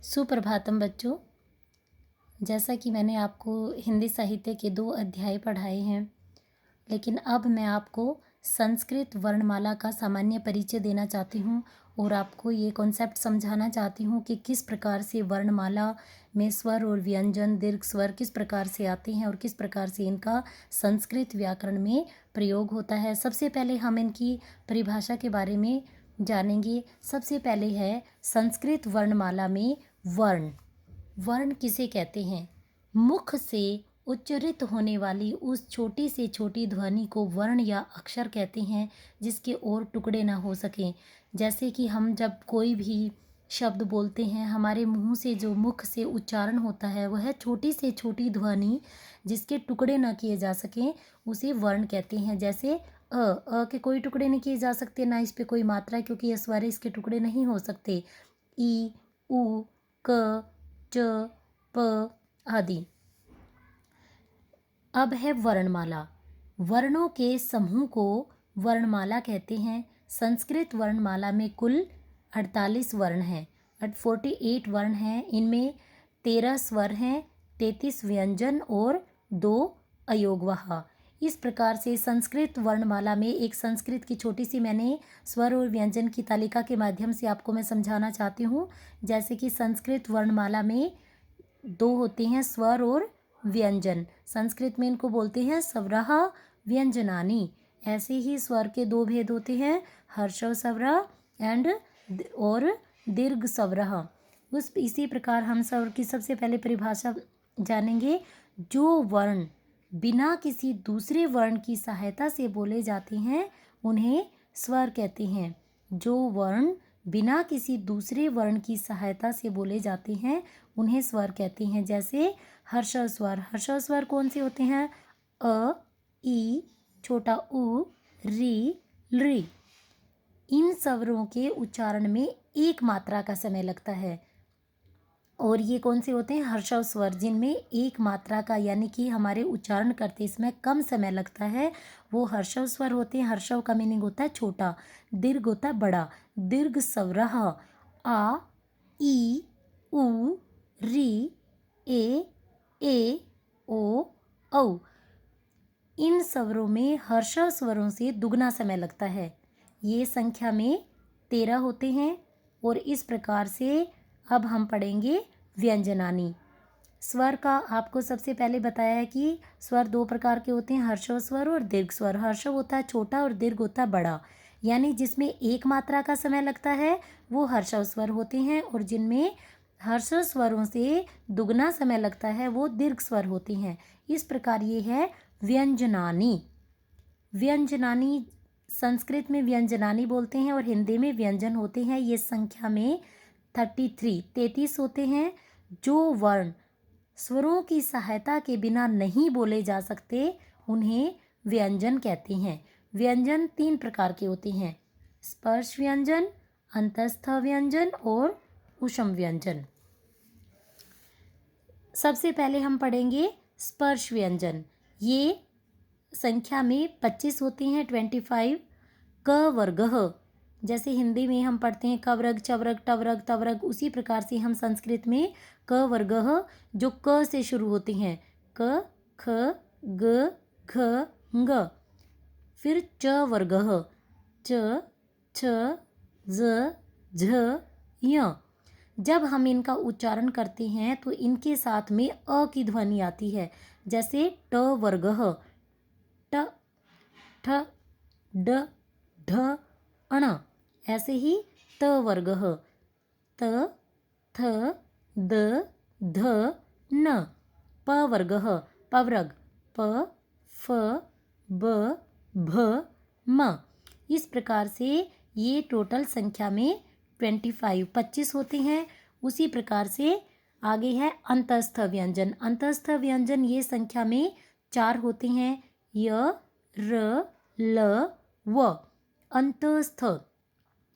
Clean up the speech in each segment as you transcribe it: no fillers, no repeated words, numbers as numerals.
सुप्रभातम बच्चों। जैसा कि मैंने आपको हिंदी साहित्य के 2 अध्याय पढ़ाए हैं, लेकिन अब मैं आपको संस्कृत वर्णमाला का सामान्य परिचय देना चाहती हूँ और आपको ये कॉन्सेप्ट समझाना चाहती हूँ कि किस प्रकार से वर्णमाला में स्वर और व्यंजन, दीर्घ स्वर किस प्रकार से आते हैं और किस प्रकार से इनका संस्कृत व्याकरण में प्रयोग होता है। सबसे पहले हम इनकी परिभाषा के बारे में जानेंगे। सबसे पहले है संस्कृत वर्णमाला में वर्ण। वर्ण किसे कहते हैं? मुख से उच्चारित होने वाली उस छोटी से छोटी ध्वनि को वर्ण या अक्षर कहते हैं, जिसके और टुकड़े ना हो सकें। जैसे कि हम जब कोई भी शब्द बोलते हैं, हमारे मुंह से जो मुख से उच्चारण होता है वह छोटी से छोटी ध्वनि जिसके टुकड़े ना किए जा सकें, उसे वर्ण कहते हैं। जैसे अ के कोई टुकड़े नहीं किए जा सकते, ना इस पे कोई मात्रा, क्योंकि यह स्वर इसके टुकड़े नहीं हो सकते। ई, उ, क, च, प आदि। अब है वर्णमाला। वर्णों के समूह को वर्णमाला कहते हैं। संस्कृत वर्णमाला में कुल 48 वर्ण हैं, 48 वर्ण हैं। इनमें 13 स्वर हैं, 33 व्यंजन और 2 अयोगवाह। इस प्रकार से संस्कृत वर्णमाला में एक संस्कृत की छोटी सी मैंने स्वर और व्यंजन की तालिका के माध्यम से आपको मैं समझाना चाहती हूँ। जैसे कि संस्कृत वर्णमाला में 2 होते हैं, स्वर और व्यंजन। संस्कृत में इनको बोलते हैं स्वरः व्यंजनानि। ऐसे ही स्वर के 2 भेद होते हैं, हर्षव स्वरः एंड और दीर्घ स्वरः। इसी प्रकार हम स्वर की सबसे पहले परिभाषा जानेंगे। जो वर्ण बिना किसी दूसरे वर्ण की सहायता से बोले जाते हैं उन्हें स्वर कहते हैं। जो वर्ण बिना किसी दूसरे वर्ण की सहायता से बोले जाते हैं उन्हें स्वर कहते हैं। जैसे हर्षव स्वर। हर्षव स्वर कौन से होते हैं? अ, ई, छोटा उ, री, लृ। इन स्वरों के उच्चारण में एक मात्रा का समय लगता है। और ये कौन से होते हैं? हर्षव स्वर, जिनमें एक मात्रा का यानी कि हमारे उच्चारण करते समय कम समय लगता है, वो हर्षव स्वर होते हैं। हर्षव का मीनिंग होता है छोटा, दीर्घ होता है बड़ा। दीर्घ स्वरः आ, ई, उ, री, ए, ओ, औ। इन स्वरों में हर्षव स्वरों से दुगना समय लगता है। ये संख्या में 13 होते हैं। और इस प्रकार से अब हम पढ़ेंगे व्यंजनानि। स्वर का आपको सबसे पहले बताया है कि स्वर 2 प्रकार के होते हैं, हर्षव स्वर और दीर्घ स्वर। हर्षव होता है छोटा और दीर्घ होता है बड़ा, यानी जिसमें एक मात्रा का समय लगता है वो हर्षव स्वर होते हैं, और जिनमें हर्षव स्वरों से दुगना समय लगता है वो दीर्घ स्वर होते हैं। इस प्रकार ये है व्यंजनानि। व्यंजनानि संस्कृत में व्यंजनानि बोलते हैं और हिंदी में व्यंजन होते हैं। ये संख्या में 33 होते हैं। जो वर्ण स्वरों की सहायता के बिना नहीं बोले जा सकते उन्हें व्यंजन कहते हैं। व्यंजन 3 प्रकार के होते हैं, स्पर्श व्यंजन, अंतस्थ व्यंजन और उष्म व्यंजन। सबसे पहले हम पढ़ेंगे स्पर्श व्यंजन। ये संख्या में 25 होते हैं, 25। क वर्गः, जैसे हिंदी में हम पढ़ते हैं कवरग, चवरग, टवरग, तवरग, उसी प्रकार से हम संस्कृत में क वर्गः जो क से शुरू होते हैं, क, ख, ग, घ, ङ। फिर च वर्गः, च, छ, ज, झ, य। जब हम इनका उच्चारण करते हैं तो इनके साथ में अ की ध्वनि आती है। जैसे ट वर्गः, ट, ठ, ड, ढ, अण। ऐसे ही त वर्गः, त, थ, द, ध, न। प वर्गः, पवरग, प, फ, ब, भ, म। इस प्रकार से ये टोटल संख्या में 25 होते हैं। उसी प्रकार से आगे है अंतस्थ व्यंजन। अंतस्थ व्यंजन ये संख्या में 4 होते हैं, य, र, ल, व। अंतस्थ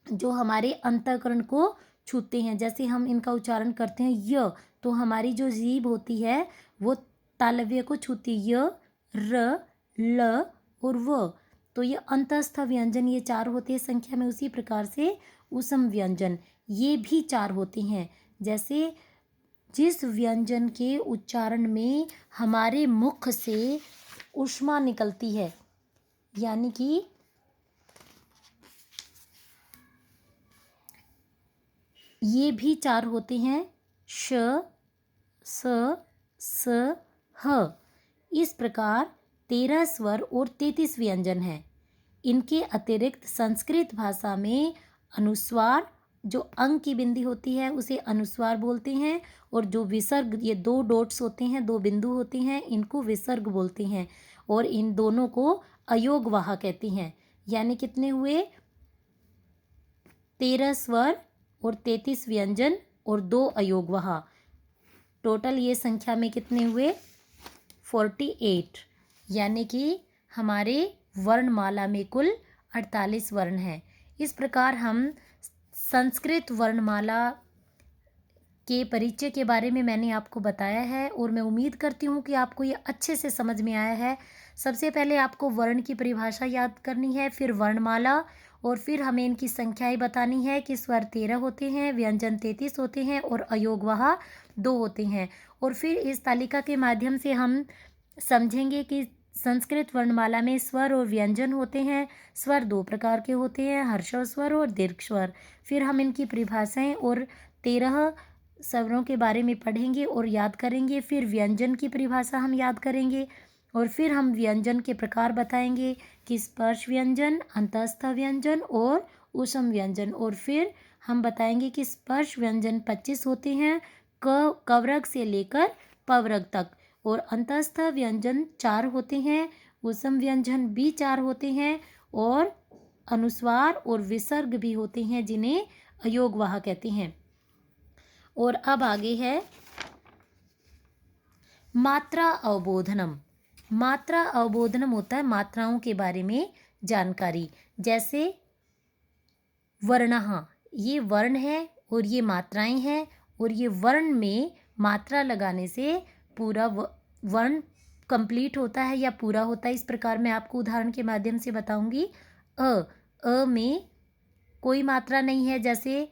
जो हमारे अंतःकरण को छूते हैं। जैसे हम इनका उच्चारण करते हैं य, तो हमारी जो जीभ होती है वो तालव्य को छूती, य, र, ल और व। तो ये अंतस्थ व्यंजन ये 4 होते हैं संख्या में। उसी प्रकार से उसम व्यंजन ये भी 4 होते हैं, जैसे जिस व्यंजन के उच्चारण में हमारे मुख से ऊष्मा निकलती है, यानी कि ये भी 4 होते हैं, श, स, स, ह। इस प्रकार 13 स्वर और 33 व्यंजन हैं। इनके अतिरिक्त संस्कृत भाषा में अनुस्वार, जो अंग की बिंदी होती है उसे अनुस्वार बोलते हैं, और जो विसर्ग, ये 2 डॉट्स होते हैं, 2 बिंदु होते हैं, इनको विसर्ग बोलते हैं, और इन दोनों को अयोगवाह कहते हैं। यानी कितने हुए? 13 स्वर और 33 व्यंजन और 2 अयोगवाह। टोटल ये संख्या में कितने हुए? 48। यानी कि हमारे वर्णमाला में कुल 48 वर्ण हैं। इस प्रकार हम संस्कृत वर्णमाला के परिचय के बारे में मैंने आपको बताया है, और मैं उम्मीद करती हूँ कि आपको ये अच्छे से समझ में आया है। सबसे पहले आपको वर्ण की परिभाषा याद करनी है, फिर वर्णमाला, और फिर हमें इनकी संख्याएं बतानी है कि स्वर 13 होते हैं, व्यंजन 33 होते हैं और अयोगवाह 2 होते हैं। और फिर इस तालिका के माध्यम से हम समझेंगे कि संस्कृत वर्णमाला में स्वर और व्यंजन होते हैं। स्वर 2 प्रकार के होते हैं, हर्षव स्वर और दीर्घ स्वर। फिर हम इनकी परिभाषाएं और 13 स्वरों के बारे में पढ़ेंगे और याद करेंगे। फिर व्यंजन की परिभाषा हम याद करेंगे, और फिर हम व्यंजन के प्रकार बताएंगे कि स्पर्श व्यंजन, अंतस्थ व्यंजन और ऊष्म व्यंजन। और फिर हम बताएंगे कि स्पर्श व्यंजन 25 होते हैं, कवर्ग से लेकर पवर्ग तक, और अंतस्थ व्यंजन 4 होते हैं, ऊष्म व्यंजन भी 4 होते हैं, और अनुस्वार और विसर्ग भी होते हैं, जिन्हें अयोगवाह कहते हैं। और अब आगे है मात्रा अवबोधनम। मात्रा अवबोधनम होता है मात्राओं के बारे में जानकारी। जैसे वर्णः, ये वर्ण है और ये मात्राएं हैं, और ये वर्ण में मात्रा लगाने से पूरा वर्ण कंप्लीट होता है या पूरा होता है। इस प्रकार मैं आपको उदाहरण के माध्यम से बताऊंगी। अ में कोई मात्रा नहीं है, जैसे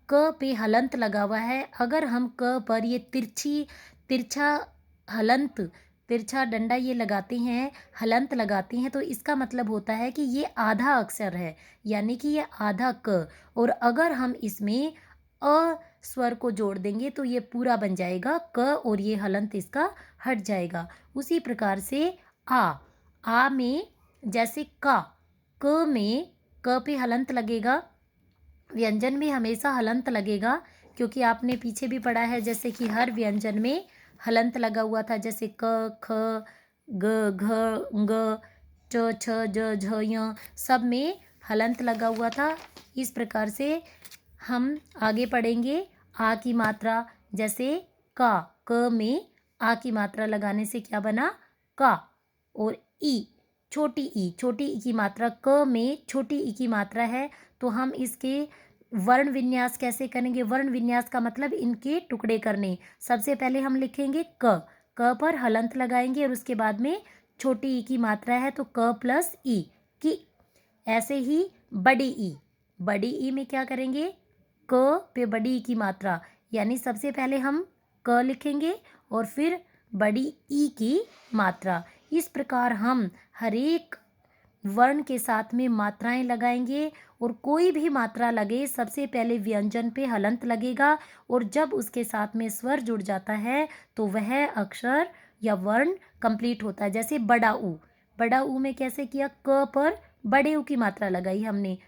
क पे हलंत लगा हुआ है। अगर हम क पर ये तिरछा हलंत, तिरछा डंडा ये लगाते हैं, हलंत लगाते हैं, तो इसका मतलब होता है कि ये आधा अक्षर है, यानी कि ये आधा क। और अगर हम इसमें अ स्वर को जोड़ देंगे तो ये पूरा बन जाएगा क, और ये हलंत इसका हट जाएगा। उसी प्रकार से आ में जैसे क में क पे हलंत लगेगा, व्यंजन में हमेशा हलंत लगेगा, क्योंकि आपने पीछे भी पढ़ा है जैसे कि हर व्यंजन में हलंत लगा हुआ था, जैसे क, ख, ग, घ, ग, च, छ, ज, झ, य, सब में हलंत लगा हुआ था। इस प्रकार से हम आगे पढ़ेंगे आ की मात्रा। जैसे क में आ की मात्रा लगाने से क्या बना? का। और छोटी ई की मात्रा, क में छोटी ई की मात्रा है, तो हम इसके वर्ण विन्यास कैसे करेंगे? वर्ण विन्यास का मतलब इनके टुकड़े करने। सबसे पहले हम लिखेंगे क पर हलंत लगाएंगे, और उसके बाद में छोटी ई की मात्रा है तो क प्लस ई की। ऐसे ही बड़ी ई में क्या करेंगे? क पे बड़ी ई की मात्रा, यानी सबसे पहले हम क लिखेंगे और फिर बड़ी ई की मात्रा। इस प्रकार हम हर एक वर्ण के साथ में मात्राएं लगाएंगे, और कोई भी मात्रा लगे सबसे पहले व्यंजन पे हलंत लगेगा, और जब उसके साथ में स्वर जुड़ जाता है तो वह अक्षर या वर्ण कंप्लीट होता है। जैसे बड़ा ऊ में कैसे किया? क पर बड़े ऊ की मात्रा लगाई हमने।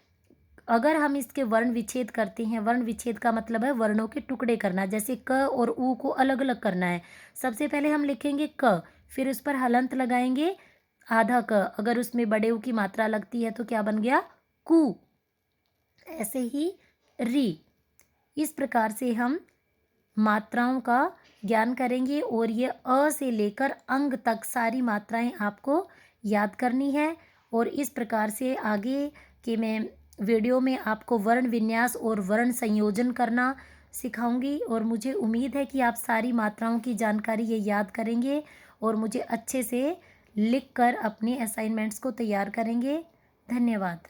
अगर हम इसके वर्ण विच्छेद करते हैं, वर्ण विच्छेद का मतलब है वर्णों के टुकड़े करना, जैसे क और ऊ को अलग अलग करना है। सबसे पहले हम लिखेंगे क, फिर उस पर हलंत लगाएंगे आधा क, अगर उसमें बड़े ऊ की मात्रा लगती है तो क्या बन गया? कु। ऐसे ही री। इस प्रकार से हम मात्राओं का ज्ञान करेंगे, और ये अ से लेकर अंग तक सारी मात्राएं आपको याद करनी है। और इस प्रकार से आगे के मैं वीडियो में आपको वर्ण विन्यास और वर्ण संयोजन करना सिखाऊंगी, और मुझे उम्मीद है कि आप सारी मात्राओं की जानकारी ये याद करेंगे और मुझे अच्छे से लिखकर अपने असाइनमेंट्स को तैयार करेंगे। धन्यवाद।